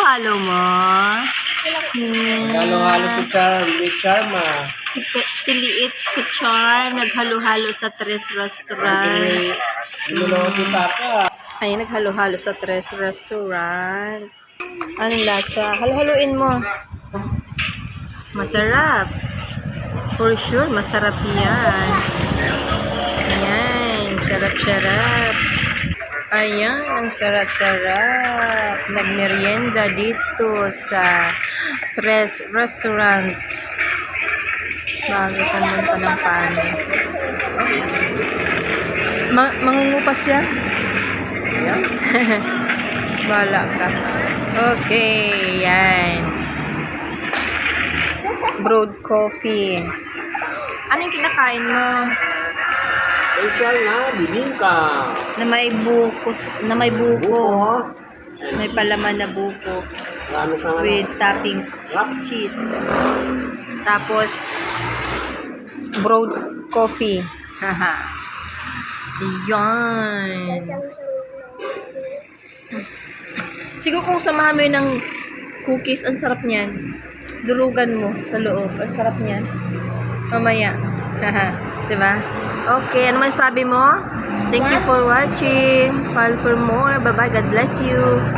halo-halo mo. Halo-halo si Charma. Si Liit Kuchar, naghalo-halo sa Tres Restaurant. Niloloko ni Papa. Ay, naghalo-halo sa Tres Restaurant. Anong lasa? Halo-haloin mo. Masarap. For sure, masarap yan. Ayan, sarap-sarap. Ayan, ang sarap-sarap. Nagmerienda dito sa Tres Restaurant. Bago pumunta ng pano. Mangungupas yan? Yan. Bala ka. Okay, yan. Brewed coffee. Ano yung kinakain mo? Special na, bibingka. Na may buko. Buko. May palaman na buko. Marami sa With toppings, cheese. Tapos, brewed coffee. Haha. Yan. Siguro kung samahan mo yun ng cookies, ang sarap niyan. Durugan mo sa loob. Ang sarap niyan. Mamaya. Haha. Diba? Okay, ano man sabi mo? Thank you for watching. Follow for more. Bye-bye. God bless you.